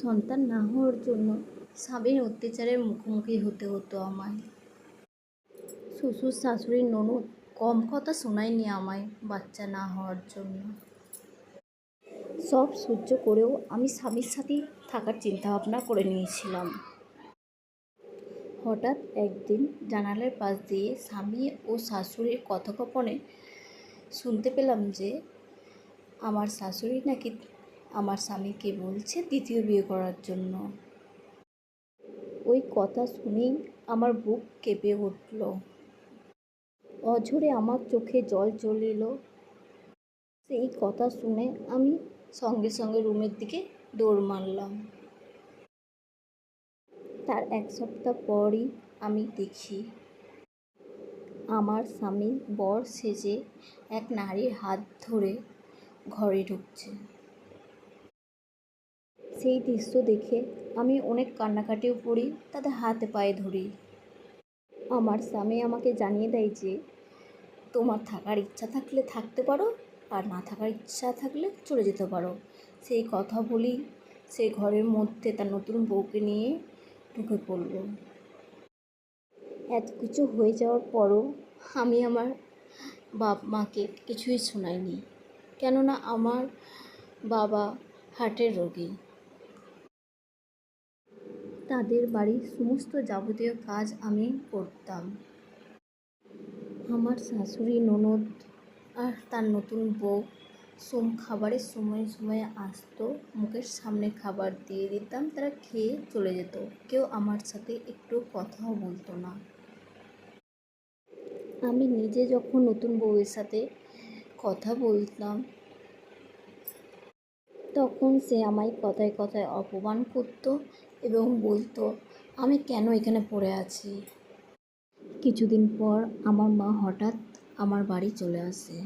সন্তান না হওয়ার জন্য স্বামীর অত্যাচারের মুখোমুখি হতে হতো আমায়। শ্বশুর শাশুড়ি ননদ কম কথা শোনায়নি আমায় বাচ্চা না হওয়ার জন্য। সব সহ্য করেও আমি স্বামীর সাথেই থাকার চিন্তাভাবনা করে নিয়েছিলাম। হঠাৎ একদিন জানালার পাশ দিয়ে স্বামী ও শাশুড়ির কথোপকথনে শুনতে পেলাম যে আমার শাশুড়ি নাকি আমার স্বামীকে বলছে দ্বিতীয় বিয়ে করার জন্য। ওই কথা শুনেই আমার বুক কেঁপে উঠল। অঝরে আমার চোখে জল চলে এলো। সেই কথা শুনে আমি সঙ্গে সঙ্গে রুমের দিকে দৌড় মারলাম। তার এক সপ্তাহ পরই আমি দেখি আমার স্বামী বর সেজে এক নারীর হাত ধরে ঘরে ঢুকছে। সেই দৃশ্য দেখে আমি অনেক কান্নাকাটিও করি, তাদের হাতে পায়ে ধরি। আমার স্বামী আমাকে জানিয়ে দেয় যে তোমার থাকার ইচ্ছা থাকলে থাকতে পারো, আর না থাকার ইচ্ছা থাকলে চলে যেতে পারো। সেই কথা বলি সেই ঘরের মধ্যে তার নতুন বউকে নিয়ে ঢুকে পড়ল। এত কিছু হয়ে যাওয়ার পরও আমি আমার বাপ মাকে কিছুই শোনাইনি, কেননা আমার বাবা হার্টের রোগী। তাদের বাড়ির সমস্ত যাবতীয় কাজ আমি করতাম। আমার শাশুড়ি ননদ আর তার নতুন বউ খাবারের সময়ে সময়ে আসতো, মুখের সামনে খাবার দিয়ে দিতাম, তারা খেয়ে চলে যেত। কেউ আমার সাথে একটু কথাও বলতো না। আমি নিজে যখন নতুন বউয়ের সাথে কথা বলতাম তখন সে আমায় কথায় কথায় অপমান করতো এবং বলতো আমি কেন এখানে পড়ে আছি। কিছুদিন পর আমার মা হঠাৎ আমার বাড়ি চলে আসে।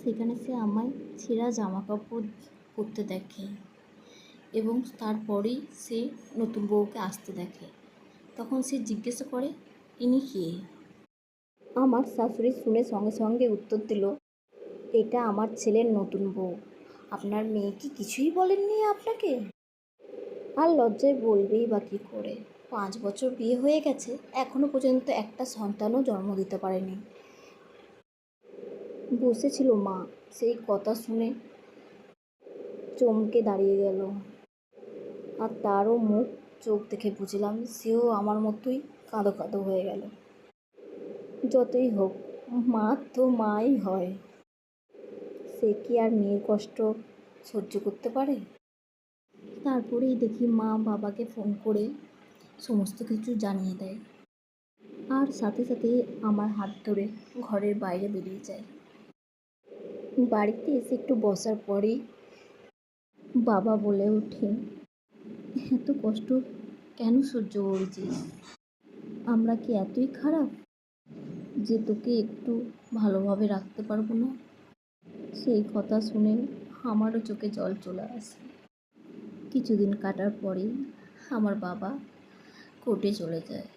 সেখানে সে আমায় ছেঁড়া জামা কাপড় পরতে দেখে এবং তারপরেই সে নতুন বউকে আসতে দেখে। তখন সে জিজ্ঞাসা করে ইনি কে। আমার শাশুড়ি শুনে সঙ্গে সঙ্গে উত্তর দিল, এটা আমার ছেলের নতুন বউ। আপনার মেয়ে কি কিছুই বলেননি আপনাকে? আর লজ্জায় বলবেই বা কী করে? 5 বছর বিয়ে হয়ে গেছে, এখনও পর্যন্ত একটা সন্তানও জন্ম দিতে পারেনি। বসেছিল মা, সেই কথা শুনে চমকে দাঁড়িয়ে গেল। আর তারও মুখ চোখ দেখে বুঝলাম সেও আমার মতোই কাঁদো কাঁদো হয়ে গেল। যতই হোক মা তো মাই হয়, সে কি আর মেয়ের কষ্ট সহ্য করতে পারে? তারপরেই দেখি মা বাবাকে ফোন করে সমস্ত কিছু জানিয়ে দেয়, আর সাথে সাথে আমার হাত ধরে ঘরের বাইরে বেরিয়ে যায়। বাড়িতে এসে একটু বসার পরেই বাবা বলে ওঠে, এত কষ্ট কেন সহ্য করেছিস? আমরা কি এতই খারাপ যে তোকে একটু ভালোভাবে রাখতে পারবো না? সেই কথা শুনে আমারও চোখে জল চলে আসে। কিছুদিন কাটার পরেই আমার বাবা কোর্টে চলে যায়।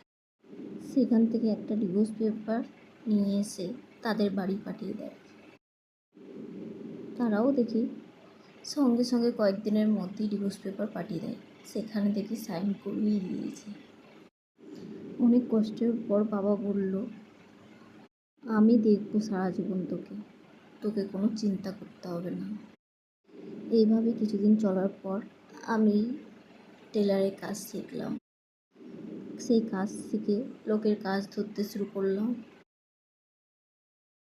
সেখান থেকে একটা ডিভোর্স পেপার নিয়ে এসে তাদের বাড়ি পাঠিয়ে দেয়। তারাও দেখি সঙ্গে সঙ্গে কয়েকদিনের মধ্যেই ডিভোর্স পেপার পাঠিয়ে দেয়। সেখানে দেখি সাইন করিয়ে দিয়েছে। অনেক কষ্টের পর বাবা বলল, আমি দেখব সারা জীবন তোকে কোনো চিন্তা করতে হবে না। এইভাবে কিছুদিন চলার পর আমি টেলারের কাজ শিখলাম। সেই কাজ শিখে লোকের কাজ ধরতে শুরু করলাম।